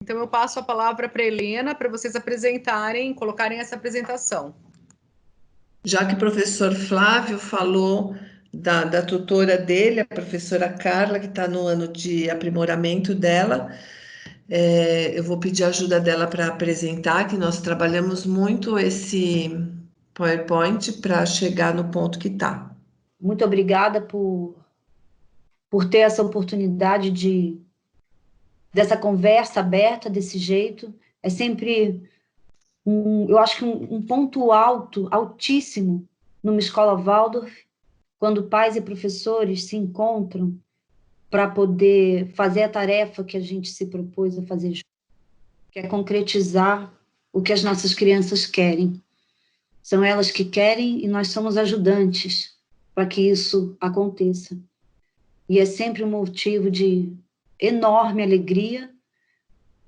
Então, eu passo a palavra para a Helena, para vocês apresentarem, colocarem essa apresentação. Já que o professor Flávio falou da tutora dele, a professora Carla, que está no ano de aprimoramento dela, eu vou pedir a ajuda dela para apresentar, que nós trabalhamos muito esse PowerPoint para chegar no ponto que está. Muito obrigada por ter essa oportunidade dessa conversa aberta desse jeito. É sempre, eu acho que um ponto altíssimo, numa escola Waldorf, quando pais e professores se encontram para poder fazer a tarefa que a gente se propôs a fazer, que é concretizar o que as nossas crianças querem. São elas que querem e nós somos ajudantes para que isso aconteça. E é sempre um motivo de enorme alegria,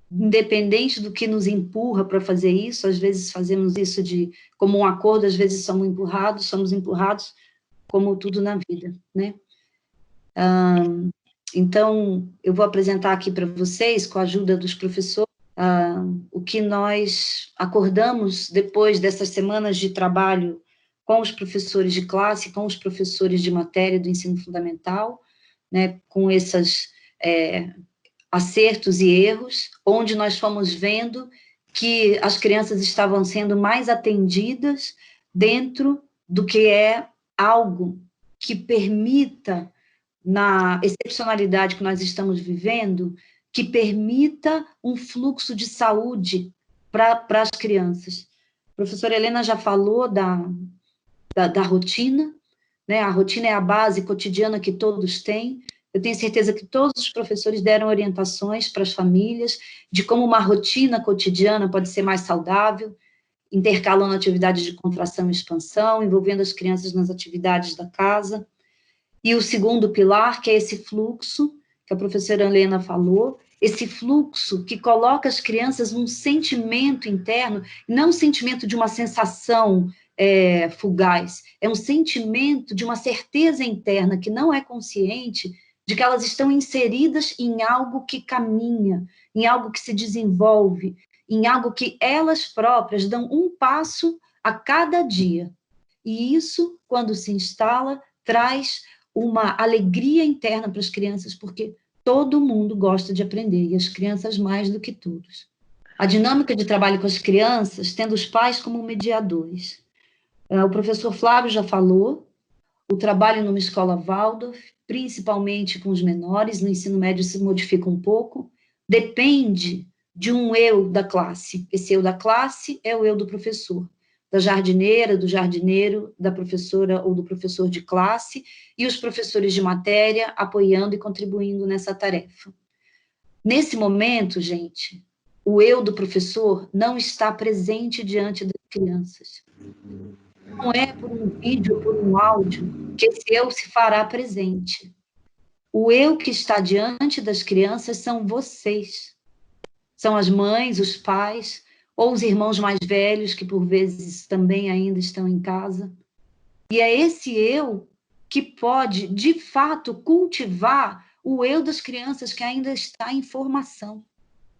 independente do que nos empurra para fazer isso. Às vezes fazemos isso como um acordo, às vezes somos empurrados, como tudo na vida, né? Então, eu vou apresentar aqui para vocês, com a ajuda dos professores, o que nós acordamos depois dessas semanas de trabalho com os professores de classe, com os professores de matéria do ensino fundamental, né, com esses acertos e erros, onde nós fomos vendo que as crianças estavam sendo mais atendidas dentro do que é algo que permita, na excepcionalidade que nós estamos vivendo, que permita um fluxo de saúde para as crianças. A professora Helena já falou da rotina, né? A rotina é a base cotidiana que todos têm. Eu tenho certeza que todos os professores deram orientações para as famílias de como uma rotina cotidiana pode ser mais saudável, intercalando atividades de contração e expansão, envolvendo as crianças nas atividades da casa. E o segundo pilar, que é esse fluxo, que a professora Helena falou, esse fluxo que coloca as crianças num sentimento interno, não um sentimento de uma sensação fugaz, é um sentimento de uma certeza interna que não é consciente de que elas estão inseridas em algo que caminha, em algo que se desenvolve, em algo que elas próprias dão um passo a cada dia. E isso, quando se instala, traz uma alegria interna para as crianças, porque todo mundo gosta de aprender, e as crianças mais do que todos. A dinâmica de trabalho com as crianças, tendo os pais como mediadores. O professor Flávio já falou, o trabalho numa escola Waldorf, principalmente com os menores, no ensino médio se modifica um pouco, depende de um eu da classe. Esse eu da classe é o eu do professor, da jardineira, do jardineiro, da professora ou do professor de classe, e os professores de matéria apoiando e contribuindo nessa tarefa. Nesse momento, gente, o eu do professor não está presente diante das crianças. Não é por um vídeo, por um áudio, que esse eu se fará presente. O eu que está diante das crianças são vocês. São as mães, os pais, ou os irmãos mais velhos, que por vezes também ainda estão em casa. E é esse eu que pode, de fato, cultivar o eu das crianças que ainda está em formação.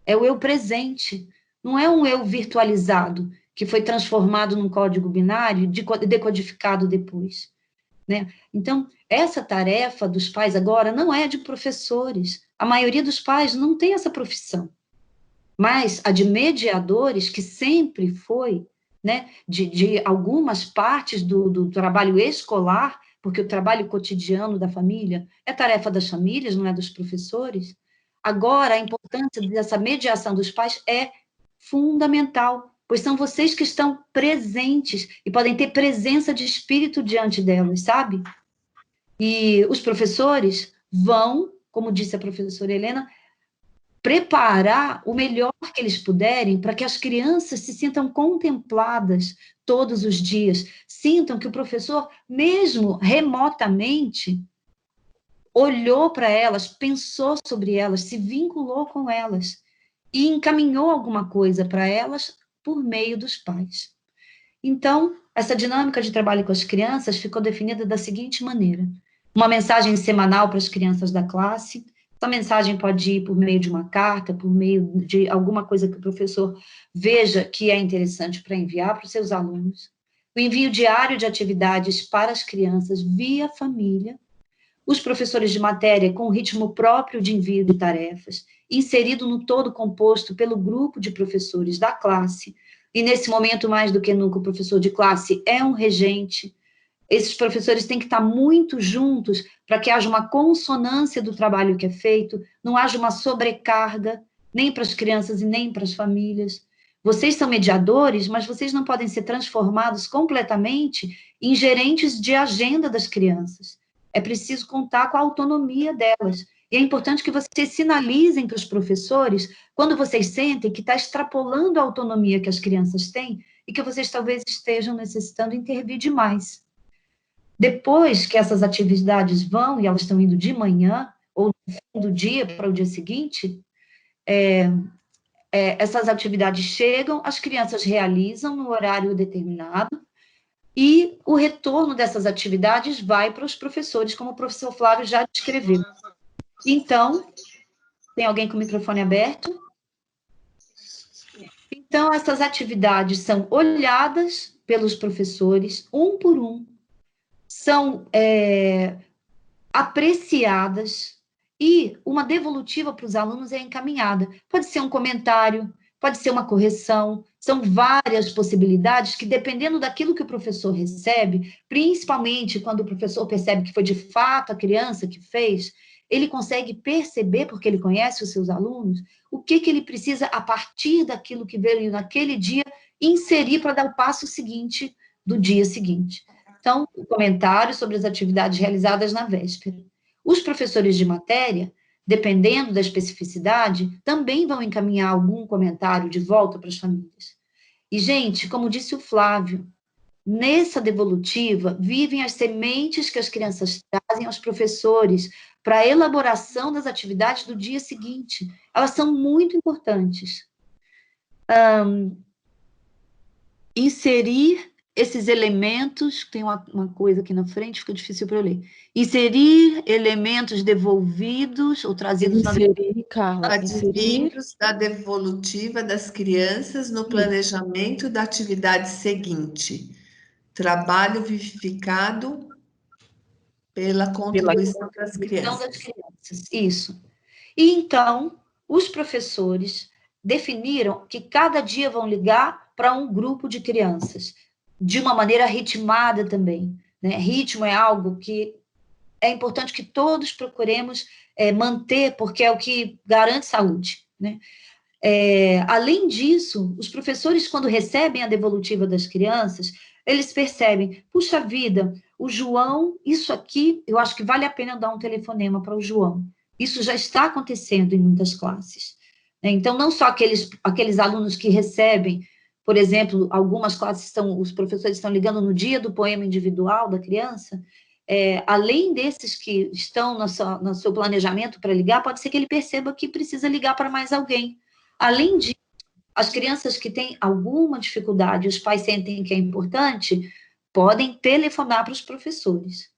É o eu presente, não é um eu virtualizado, que foi transformado num código binário e decodificado depois, né? Então, essa tarefa dos pais agora não é de professores. A maioria dos pais não tem essa profissão. Mas a de mediadores, que sempre foi, né, de algumas partes do trabalho escolar, porque o trabalho cotidiano da família é tarefa das famílias, não é dos professores. Agora, a importância dessa mediação dos pais é fundamental, pois são vocês que estão presentes e podem ter presença de espírito diante delas, sabe? E os professores vão, como disse a professora Helena, preparar o melhor que eles puderem para que as crianças se sintam contempladas todos os dias, sintam que o professor, mesmo remotamente, olhou para elas, pensou sobre elas, se vinculou com elas e encaminhou alguma coisa para elas por meio dos pais. Então, essa dinâmica de trabalho com as crianças ficou definida da seguinte maneira: uma mensagem semanal para as crianças da classe, Essa mensagem pode ir por meio de uma carta, por meio de alguma coisa que o professor veja que é interessante para enviar para os seus alunos. O envio diário de atividades para as crianças via família. Os professores de matéria com ritmo próprio de envio de tarefas, inserido no todo composto pelo grupo de professores da classe. E nesse momento, mais do que nunca, o professor de classe é um regente. Esses professores têm que estar muito juntos para que haja uma consonância do trabalho que é feito, não haja uma sobrecarga, nem para as crianças e nem para as famílias. Vocês são mediadores, mas vocês não podem ser transformados completamente em gerentes de agenda das crianças. É preciso contar com a autonomia delas. E é importante que vocês sinalizem para os professores, quando vocês sentem que está extrapolando a autonomia que as crianças têm e que vocês talvez estejam necessitando intervir demais. Depois que essas atividades vão, e elas estão indo de manhã, ou no fim do dia para o dia seguinte, essas atividades chegam, as crianças realizam no horário determinado, e o retorno dessas atividades vai para os professores, como o professor Flávio já descreveu. Então, tem alguém com o microfone aberto? Então, essas atividades são olhadas pelos professores, um por um, são apreciadas e uma devolutiva para os alunos é encaminhada. Pode ser um comentário, pode ser uma correção, são várias possibilidades que, dependendo daquilo que o professor recebe, principalmente quando o professor percebe que foi de fato a criança que fez, ele consegue perceber, porque ele conhece os seus alunos, o que ele precisa, a partir daquilo que veio naquele dia, inserir para dar o passo seguinte do dia seguinte. Então, o comentário sobre as atividades realizadas na véspera. Os professores de matéria, dependendo da especificidade, também vão encaminhar algum comentário de volta para as famílias. E, gente, como disse o Flávio, nessa devolutiva vivem as sementes que as crianças trazem aos professores para a elaboração das atividades do dia seguinte. Elas são muito importantes. Inserir esses elementos, tem uma coisa aqui na frente, fica difícil para eu ler. Inserir elementos devolvidos ou trazidos advindos da devolutiva das crianças no planejamento da atividade seguinte. Trabalho vivificado pela contribuição das crianças. Isso. E então, os professores definiram que cada dia vão ligar para um grupo de crianças, de uma maneira ritmada também, né? Ritmo é algo que é importante que todos procuremos manter, porque é o que garante saúde, né? Além disso, os professores, quando recebem a devolutiva das crianças, eles percebem, puxa vida, o João, isso aqui, eu acho que vale a pena dar um telefonema para o João. Isso já está acontecendo em muitas classes. Então, não só aqueles alunos que recebem, por exemplo, algumas classes os professores estão ligando no dia do poema individual da criança, além desses que estão no seu planejamento para ligar, pode ser que ele perceba que precisa ligar para mais alguém. Além disso, as crianças que têm alguma dificuldade, os pais sentem que é importante, podem telefonar para os professores,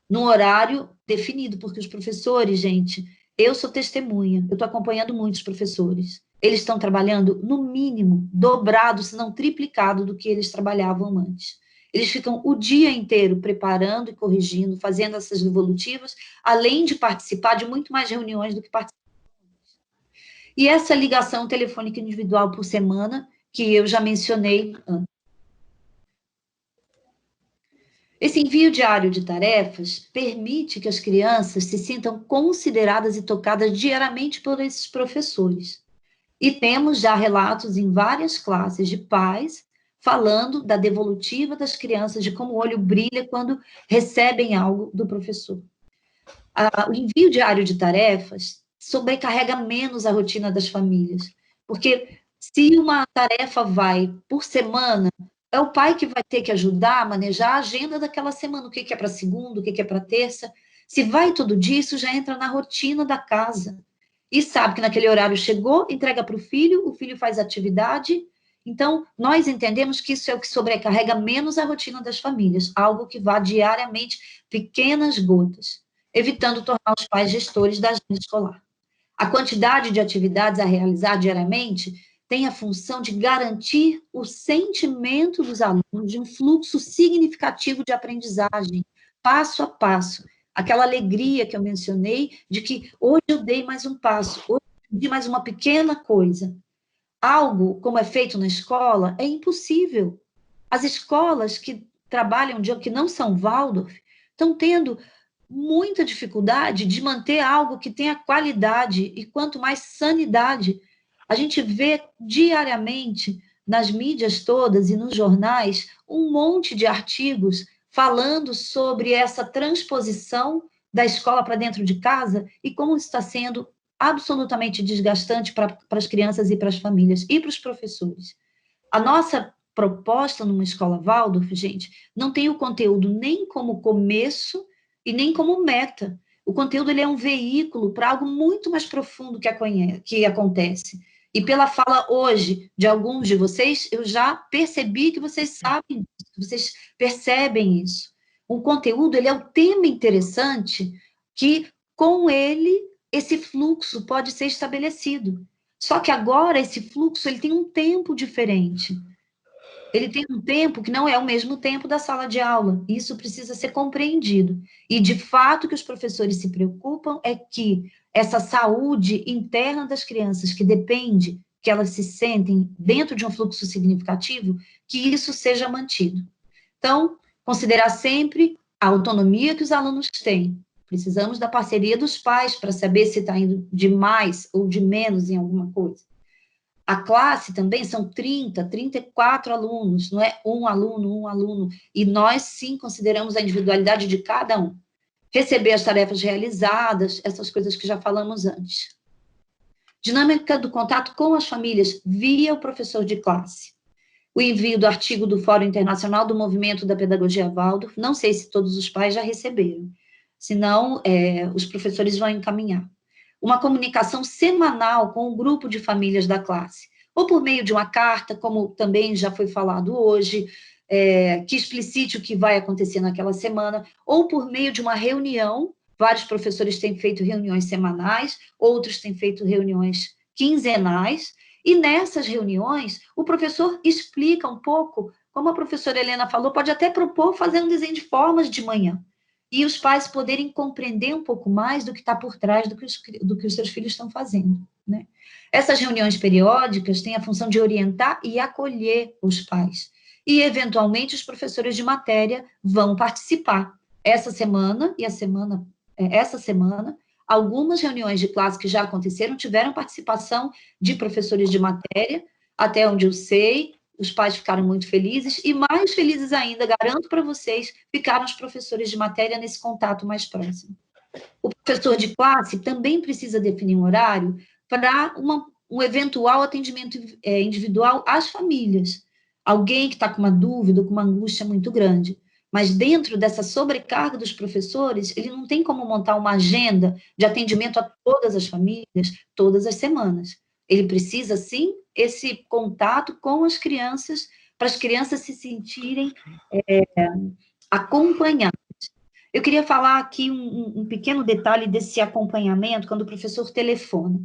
num horário definido, porque os professores, gente, eu sou testemunha, eu estou acompanhando muitos professores, eles estão trabalhando, no mínimo, dobrado, se não triplicado do que eles trabalhavam antes. Eles ficam o dia inteiro preparando e corrigindo, fazendo essas devolutivas, além de participar de muito mais reuniões do que participam. E essa ligação telefônica individual por semana, que eu já mencionei antes. Esse envio diário de tarefas permite que as crianças se sintam consideradas e tocadas diariamente por esses professores. E temos já relatos em várias classes de pais falando da devolutiva das crianças, de como o olho brilha quando recebem algo do professor. O envio diário de tarefas sobrecarrega menos a rotina das famílias, porque se uma tarefa vai por semana, é o pai que vai ter que ajudar a manejar a agenda daquela semana, o que é para segunda, o que é para terça. Se vai todo dia, isso já entra na rotina da casa. E sabe que naquele horário chegou, entrega para o filho faz atividade. Então, nós entendemos que isso é o que sobrecarrega menos a rotina das famílias, algo que vá diariamente, pequenas gotas. evitando tornar os pais gestores da agenda escolar. A quantidade de atividades a realizar diariamente tem a função de garantir o sentimento dos alunos de um fluxo significativo de aprendizagem, passo a passo. Aquela alegria que eu mencionei, de que hoje eu dei mais um passo, hoje eu dei mais uma pequena coisa. Algo, como é feito na escola, é impossível. As escolas que trabalham, que não são Waldorf, estão tendo muita dificuldade de manter algo que tenha qualidade e quanto mais sanidade. A gente vê diariamente nas mídias todas e nos jornais um monte de artigos falando sobre essa transposição da escola para dentro de casa e como está sendo absolutamente desgastante para as crianças e para as famílias e para os professores. A nossa proposta numa escola Waldorf, gente, não tem o conteúdo nem como começo e nem como meta. O conteúdo ele é um veículo para algo muito mais profundo que acontece. E pela fala hoje de alguns de vocês, eu já percebi que vocês sabem disso, que vocês percebem isso. O conteúdo ele é um tema interessante que, com ele, esse fluxo pode ser estabelecido. Só que agora esse fluxo ele tem um tempo diferente. Ele tem um tempo que não é o mesmo tempo da sala de aula. Isso precisa ser compreendido. E, de fato, que os professores se preocupam é que essa saúde interna das crianças, que depende que elas se sentem dentro de um fluxo significativo, que isso seja mantido. Então, considerar sempre a autonomia que os alunos têm. Precisamos da parceria dos pais para saber se está indo de mais ou de menos em alguma coisa. A classe também são 30, 34 alunos, não é um aluno, e nós sim consideramos a individualidade de cada um. Receber as tarefas realizadas, essas coisas que já falamos antes. Dinâmica do contato com as famílias via o professor de classe. O envio do artigo do Fórum Internacional do Movimento da Pedagogia Waldorf, não sei se todos os pais já receberam, senão os professores vão encaminhar. Uma comunicação semanal com o grupo de famílias da classe, ou por meio de uma carta, como também já foi falado hoje, que explicite o que vai acontecer naquela semana, ou por meio de uma reunião. Vários professores têm feito reuniões semanais, outros têm feito reuniões quinzenais, e nessas reuniões, o professor explica um pouco, como a professora Helena falou, pode até propor fazer um desenho de formas de manhã, e os pais poderem compreender um pouco mais do que está por trás do que os seus filhos estão fazendo, né? Essas reuniões periódicas têm a função de orientar e acolher os pais. E, eventualmente, os professores de matéria vão participar. Essa semana, algumas reuniões de classe que já aconteceram tiveram participação de professores de matéria, até onde eu sei. Os pais ficaram muito felizes, e mais felizes ainda, garanto para vocês, ficaram os professores de matéria nesse contato mais próximo. O professor de classe também precisa definir um horário para um eventual atendimento individual às famílias. Alguém que está com uma dúvida, com uma angústia muito grande. Mas dentro dessa sobrecarga dos professores, ele não tem como montar uma agenda de atendimento a todas as famílias, todas as semanas. Ele precisa, sim, esse contato com as crianças, para as crianças se sentirem acompanhadas. Eu queria falar aqui um pequeno detalhe desse acompanhamento, quando o professor telefona.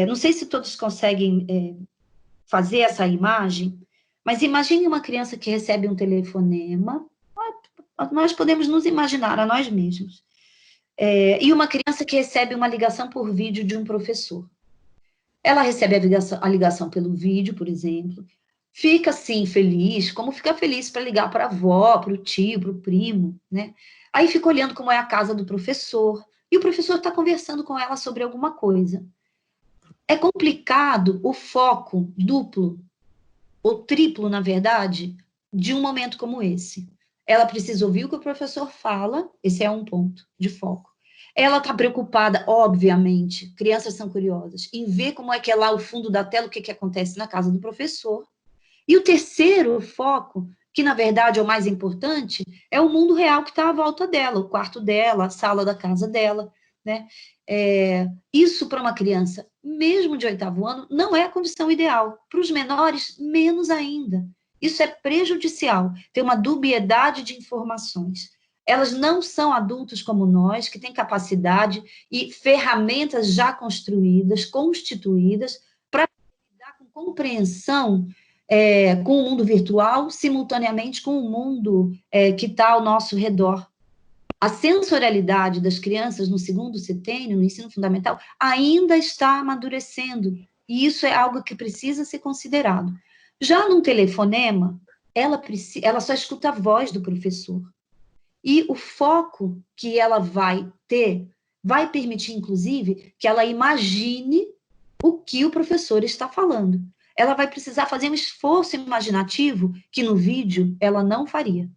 Não sei se todos conseguem fazer essa imagem, mas imagine uma criança que recebe um telefonema, nós podemos nos imaginar a nós mesmos, e uma criança que recebe uma ligação por vídeo de um professor. Ela recebe a ligação pelo vídeo, por exemplo, fica, assim, feliz, como fica feliz para ligar para a avó, para o tio, para o primo, né? Aí fica olhando como é a casa do professor, e o professor está conversando com ela sobre alguma coisa. É complicado o foco duplo, ou triplo, na verdade, de um momento como esse. Ela precisa ouvir o que o professor fala, esse é um ponto de foco. Ela está preocupada, obviamente, crianças são curiosas, em ver como é que é lá o fundo da tela, o que acontece na casa do professor. E o terceiro foco, que na verdade é o mais importante, é o mundo real que está à volta dela, o quarto dela, a sala da casa dela, né? Isso para uma criança, mesmo de 8º ano, não é a condição ideal. Para os menores, menos ainda. Isso é prejudicial, tem uma dubiedade de informações. Elas não são adultos como nós, que têm capacidade e ferramentas já construídas, constituídas, para lidar com compreensão com o mundo virtual, simultaneamente com o mundo que está ao nosso redor. A sensorialidade das crianças no 2º setênio, no ensino fundamental, ainda está amadurecendo, e isso é algo que precisa ser considerado. Já num telefonema, ela só escuta a voz do professor. E o foco que ela vai ter vai permitir, inclusive, que ela imagine o que o professor está falando. Ela vai precisar fazer um esforço imaginativo que no vídeo ela não faria.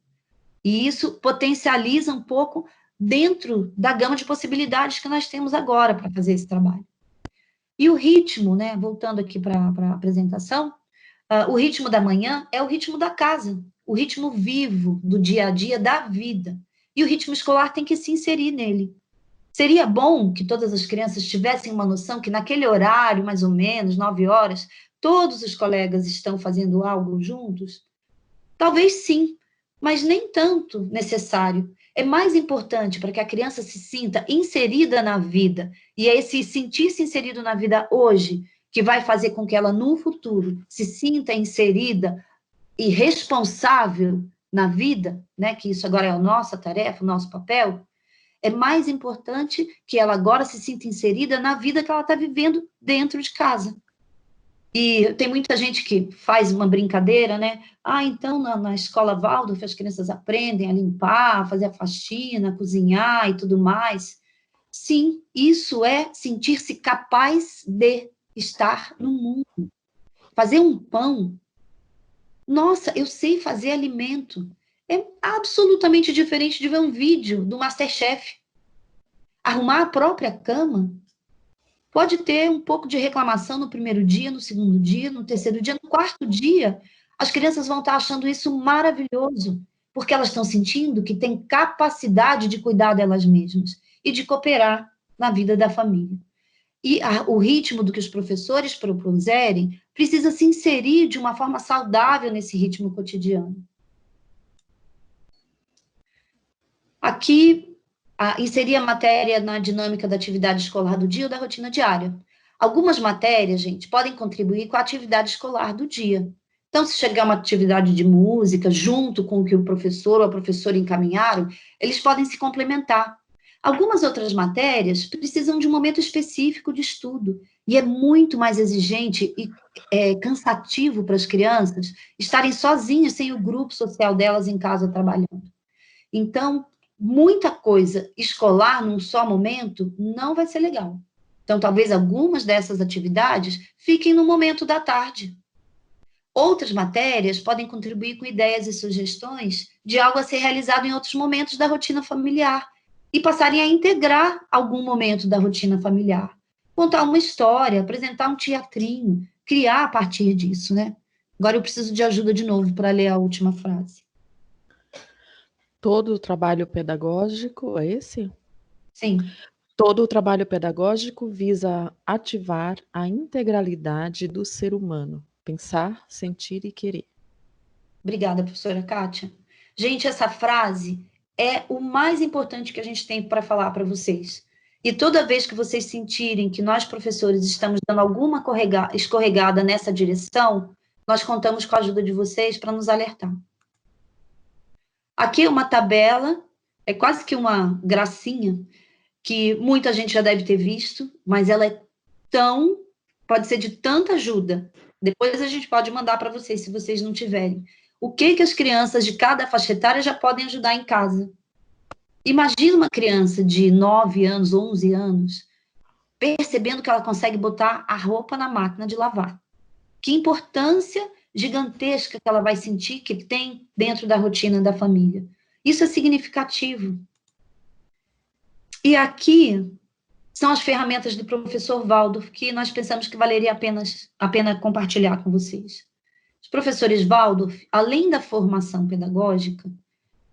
E isso potencializa um pouco dentro da gama de possibilidades que nós temos agora para fazer esse trabalho. E o ritmo, né, voltando aqui para a apresentação, o ritmo da manhã é o ritmo da casa, o ritmo vivo do dia a dia da vida. E o ritmo escolar tem que se inserir nele. Seria bom que todas as crianças tivessem uma noção que naquele horário, mais ou menos, 9 horas, todos os colegas estão fazendo algo juntos? Talvez sim, mas nem tanto necessário. É mais importante para que a criança se sinta inserida na vida, e é esse sentir-se inserido na vida hoje que vai fazer com que ela, no futuro, se sinta inserida e responsável na vida, né? Que isso agora é a nossa tarefa, o nosso papel. É mais importante que ela agora se sinta inserida na vida que ela está vivendo dentro de casa. E tem muita gente que faz uma brincadeira, né? Então, na escola Waldorf, as crianças aprendem a limpar, a fazer a faxina, a cozinhar e tudo mais. Sim, isso é sentir-se capaz de estar no mundo. Fazer um pão. Nossa, eu sei fazer alimento. É absolutamente diferente de ver um vídeo do MasterChef. Arrumar a própria cama. Pode ter um pouco de reclamação no primeiro dia, no segundo dia, no terceiro dia, no quarto dia. As crianças vão estar achando isso maravilhoso, porque elas estão sentindo que têm capacidade de cuidar delas mesmas e de cooperar na vida da família. E o ritmo do que os professores propuserem precisa se inserir de uma forma saudável nesse ritmo cotidiano. Aqui, inserir a matéria na dinâmica da atividade escolar do dia ou da rotina diária. Algumas matérias, gente, podem contribuir com a atividade escolar do dia. Então, se chegar uma atividade de música, junto com o que o professor ou a professora encaminharam, eles podem se complementar. Algumas outras matérias precisam de um momento específico de estudo, e é muito mais exigente e cansativo para as crianças estarem sozinhas, sem o grupo social delas em casa trabalhando. Então, muita coisa escolar num só momento não vai ser legal. Então, talvez algumas dessas atividades fiquem no momento da tarde. Outras matérias podem contribuir com ideias e sugestões de algo a ser realizado em outros momentos da rotina familiar e passarem a integrar algum momento da rotina familiar. Contar uma história, apresentar um teatrinho, criar a partir disso, né? Agora eu preciso de ajuda de novo para ler a última frase. Todo o trabalho pedagógico, é esse? Sim. Todo o trabalho pedagógico visa ativar a integralidade do ser humano, pensar, sentir e querer. Obrigada, professora Kátia. Gente, essa frase é o mais importante que a gente tem para falar para vocês. E toda vez que vocês sentirem que nós, professores, estamos dando alguma escorregada nessa direção, nós contamos com a ajuda de vocês para nos alertar. Aqui é uma tabela, é quase que uma gracinha, que muita gente já deve ter visto, mas ela é pode ser de tanta ajuda. Depois a gente pode mandar para vocês, se vocês não tiverem. O que as crianças de cada faixa etária já podem ajudar em casa? Imagina uma criança de 9 anos, 11 anos, percebendo que ela consegue botar a roupa na máquina de lavar. Que importância gigantesca que ela vai sentir que tem dentro da rotina da família. Isso é significativo. E aqui são as ferramentas do professor Waldorf que nós pensamos que valeria a pena compartilhar com vocês. Os professores Waldorf, além da formação pedagógica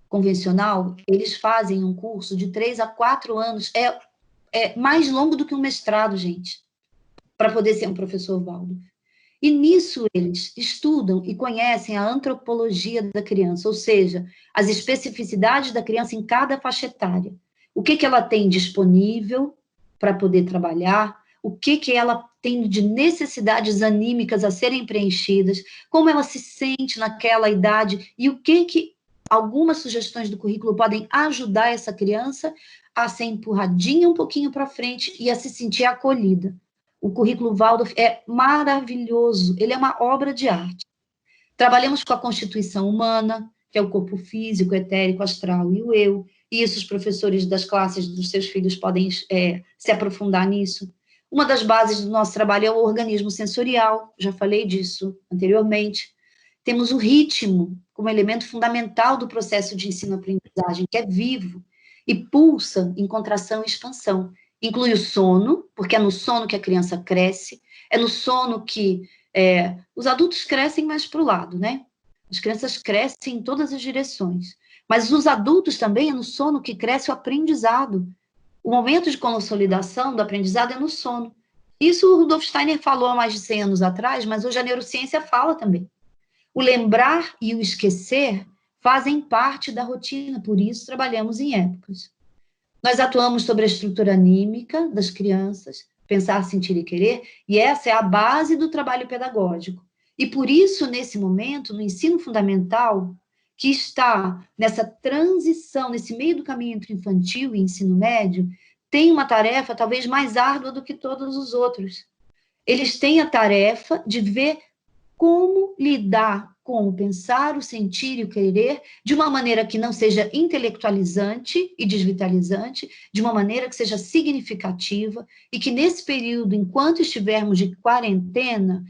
convencional, eles fazem um curso de 3 a 4 anos, é mais longo do que um mestrado, gente, para poder ser um professor Waldorf. E nisso eles estudam e conhecem a antropologia da criança, ou seja, as especificidades da criança em cada faixa etária. O que ela tem disponível para poder trabalhar, o que ela tem de necessidades anímicas a serem preenchidas, como ela se sente naquela idade e o que algumas sugestões do currículo podem ajudar essa criança a ser empurradinha um pouquinho para frente e a se sentir acolhida. O currículo Waldorf é maravilhoso, ele é uma obra de arte. Trabalhamos com a constituição humana, que é o corpo físico, etérico, astral e o eu, e isso os professores das classes dos seus filhos podem se aprofundar nisso. Uma das bases do nosso trabalho é o organismo sensorial, já falei disso anteriormente. Temos o ritmo como elemento fundamental do processo de ensino-aprendizagem, que é vivo e pulsa em contração e expansão. Inclui o sono, porque é no sono que a criança cresce, é no sono que os adultos crescem mais para o lado, né? As crianças crescem em todas as direções, mas os adultos também é no sono que cresce o aprendizado. O momento de consolidação do aprendizado é no sono. Isso o Rudolf Steiner falou há mais de 100 anos atrás, mas hoje a neurociência fala também. O lembrar e o esquecer fazem parte da rotina, por isso trabalhamos em épocas. Nós atuamos sobre a estrutura anímica das crianças, pensar, sentir e querer, e essa é a base do trabalho pedagógico. E por isso, nesse momento, no ensino fundamental, que está nessa transição, nesse meio do caminho entre infantil e ensino médio, tem uma tarefa talvez mais árdua do que todos os outros. Eles têm a tarefa de ver como lidar com o pensar, o sentir e o querer de uma maneira que não seja intelectualizante e desvitalizante, de uma maneira que seja significativa e que nesse período, enquanto estivermos de quarentena,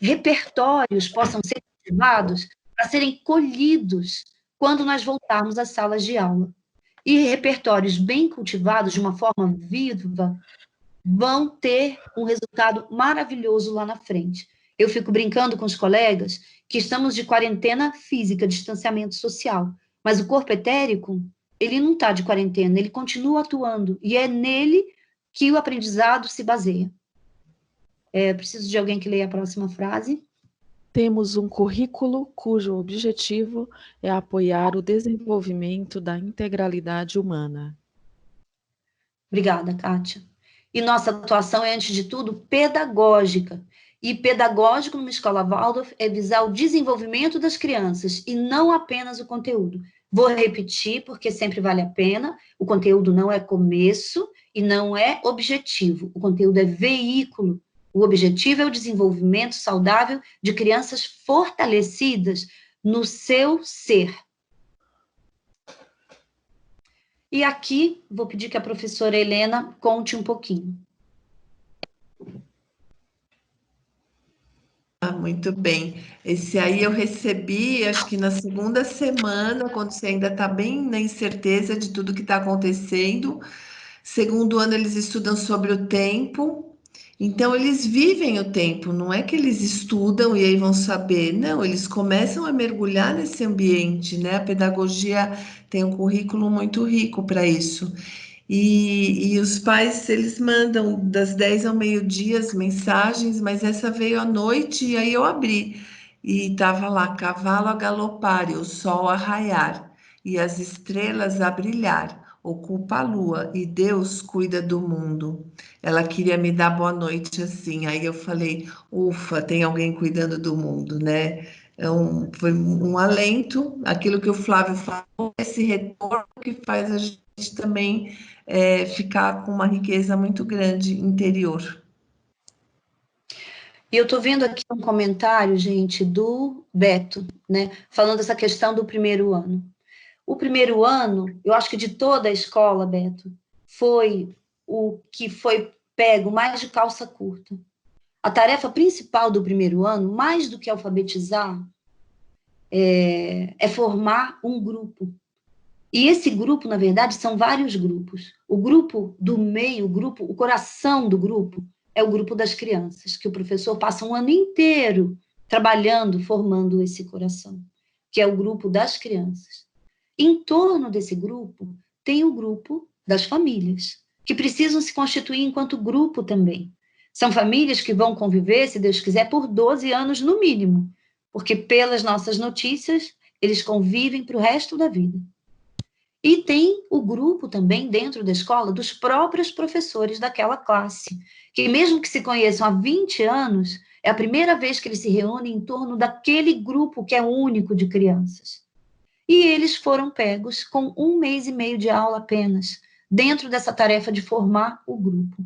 repertórios possam ser ativados para serem colhidos quando nós voltarmos às salas de aula. E repertórios bem cultivados, de uma forma viva, vão ter um resultado maravilhoso lá na frente. Eu fico brincando com os colegas que estamos de quarentena física, distanciamento social, mas o corpo etérico, ele não está de quarentena, ele continua atuando, e é nele que o aprendizado se baseia. Preciso de alguém que leia a próxima frase. Temos um currículo cujo objetivo é apoiar o desenvolvimento da integralidade humana. Obrigada, Kátia. E nossa atuação é, antes de tudo, pedagógica. E pedagógico numa escola Waldorf é visar o desenvolvimento das crianças e não apenas o conteúdo. Vou repetir, porque sempre vale a pena. O conteúdo não é começo e não é objetivo. O conteúdo é veículo. O objetivo é o desenvolvimento saudável de crianças fortalecidas no seu ser. E aqui, vou pedir que a professora Helena conte um pouquinho. Muito bem. Esse aí eu recebi, acho que na segunda semana, quando você ainda está bem na incerteza de tudo que está acontecendo. Segundo ano, eles estudam sobre o tempo. Então, eles vivem o tempo, não é que eles estudam e aí vão saber. Não, eles começam a mergulhar nesse ambiente, né? A pedagogia tem um currículo muito rico para isso. E os pais, eles mandam das 10 ao meio-dia as mensagens, mas essa veio à noite e aí eu abri. E estava lá, cavalo a galopar e o sol a raiar, e as estrelas a brilhar. Ocupa a lua e Deus cuida do mundo. Ela queria me dar boa noite assim. Aí eu falei, ufa, tem alguém cuidando do mundo, né? Foi um alento, aquilo que o Flávio falou, esse retorno que faz a gente também ficar com uma riqueza muito grande interior. E eu estou vendo aqui um comentário, gente, do Beto, né? Falando essa questão do primeiro ano. O primeiro ano, eu acho que de toda a escola, Beto, foi o que foi pego mais de calça curta. A tarefa principal do primeiro ano, mais do que alfabetizar, é formar um grupo. E esse grupo, na verdade, são vários grupos. O grupo do meio, o coração do grupo, é o grupo das crianças, que o professor passa um ano inteiro trabalhando, formando esse coração, que é o grupo das crianças. Em torno desse grupo, tem o grupo das famílias, que precisam se constituir enquanto grupo também. São famílias que vão conviver, se Deus quiser, por 12 anos no mínimo, porque pelas nossas notícias, eles convivem para o resto da vida. E tem o grupo também dentro da escola dos próprios professores daquela classe, que mesmo que se conheçam há 20 anos, é a primeira vez que eles se reúnem em torno daquele grupo que é único de crianças. E eles foram pegos com 1 mês e meio de aula apenas, dentro dessa tarefa de formar o grupo.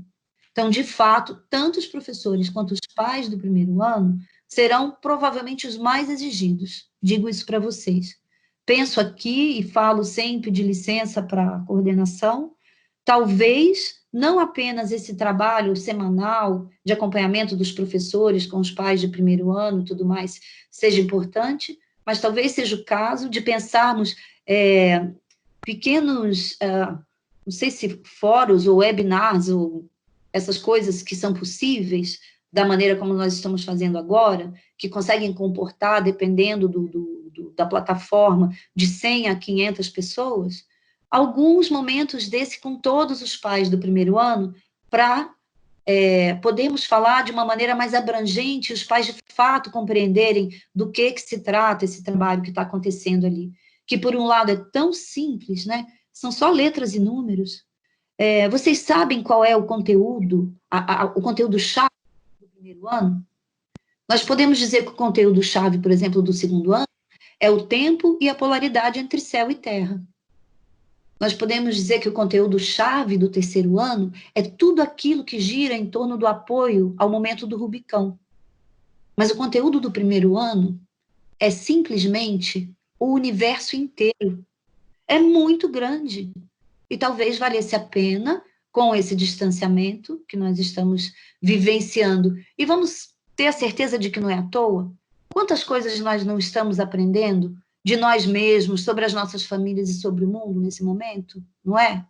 Então, de fato, tanto os professores quanto os pais do primeiro ano serão provavelmente os mais exigidos. Digo isso para vocês. Penso aqui e falo sem pedir licença para a coordenação, talvez não apenas esse trabalho semanal de acompanhamento dos professores com os pais de primeiro ano e tudo mais seja importante, mas talvez seja o caso de pensarmos pequenos, não sei se fóruns ou webinars, ou essas coisas que são possíveis, da maneira como nós estamos fazendo agora, que conseguem comportar, dependendo da plataforma, de 100 a 500 pessoas, alguns momentos desse com todos os pais do primeiro ano, para podermos falar de uma maneira mais abrangente, os pais de fato compreenderem do que se trata esse trabalho que está acontecendo ali, que por um lado é tão simples, né? São só letras e números. Vocês sabem qual é o conteúdo, o conteúdo-chave do primeiro ano? Nós podemos dizer que o conteúdo-chave, por exemplo, do segundo ano, é o tempo e a polaridade entre céu e terra. Nós podemos dizer que o conteúdo-chave do terceiro ano é tudo aquilo que gira em torno do apoio ao momento do Rubicão. Mas o conteúdo do primeiro ano é simplesmente o universo inteiro. É muito grande. E talvez valesse a pena, com esse distanciamento que nós estamos vivenciando, e vamos ter a certeza de que não é à toa, quantas coisas nós não estamos aprendendo de nós mesmos, sobre as nossas famílias e sobre o mundo nesse momento, não é?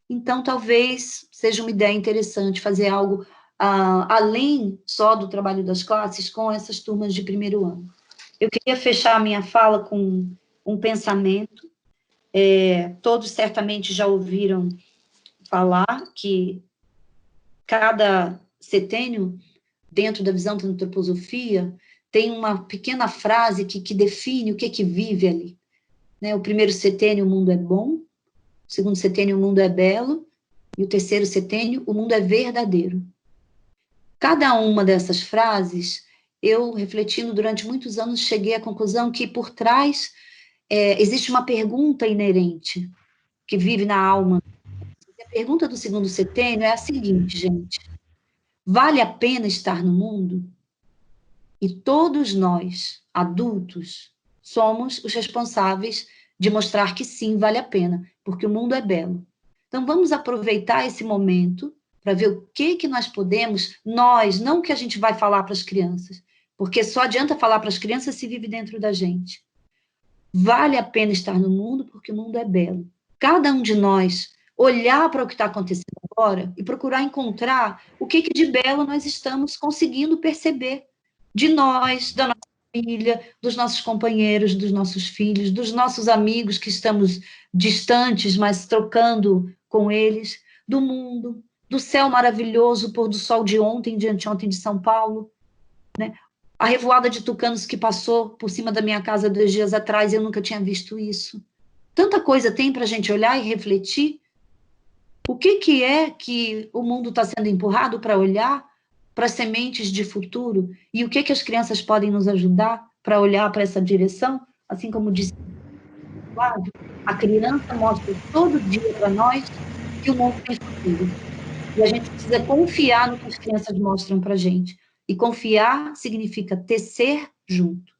Então, talvez seja uma ideia interessante fazer algo além só do trabalho das classes com essas turmas de primeiro ano. Eu queria fechar a minha fala com um pensamento. Todos certamente já ouviram falar que cada setênio, dentro da visão da antroposofia, tem uma pequena frase que define o que vive ali. O primeiro setênio, o mundo é bom. O segundo setênio, o mundo é belo. E o terceiro setênio, o mundo é verdadeiro. Cada uma dessas frases, eu, refletindo durante muitos anos, cheguei à conclusão que por trás existe uma pergunta inerente que vive na alma. A pergunta do segundo setênio é a seguinte, gente: vale a pena estar no mundo? E todos nós, adultos, somos os responsáveis de mostrar que sim, vale a pena, porque o mundo é belo. Então, vamos aproveitar esse momento para ver o que nós podemos, não o que a gente vai falar para as crianças, porque só adianta falar para as crianças se vive dentro da gente. Vale a pena estar no mundo, porque o mundo é belo. Cada um de nós olhar para o que está acontecendo agora e procurar encontrar o que de belo nós estamos conseguindo perceber de nós, da nossa família, dos nossos companheiros, dos nossos filhos, dos nossos amigos que estamos distantes, mas trocando com eles, do mundo, do céu maravilhoso, o pôr do sol de ontem, de anteontem de São Paulo, né? A revoada de tucanos que passou por cima da minha casa 2 dias atrás, eu nunca tinha visto isso. Tanta coisa tem para a gente olhar e refletir. O que é que o mundo está sendo empurrado para olhar para sementes de futuro? E o que as crianças podem nos ajudar para olhar para essa direção? Assim como disse o Flávio, a criança mostra todo dia para nós que o mundo tem futuro. E a gente precisa confiar no que as crianças mostram para a gente. E confiar significa tecer junto.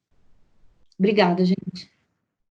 Obrigada, gente.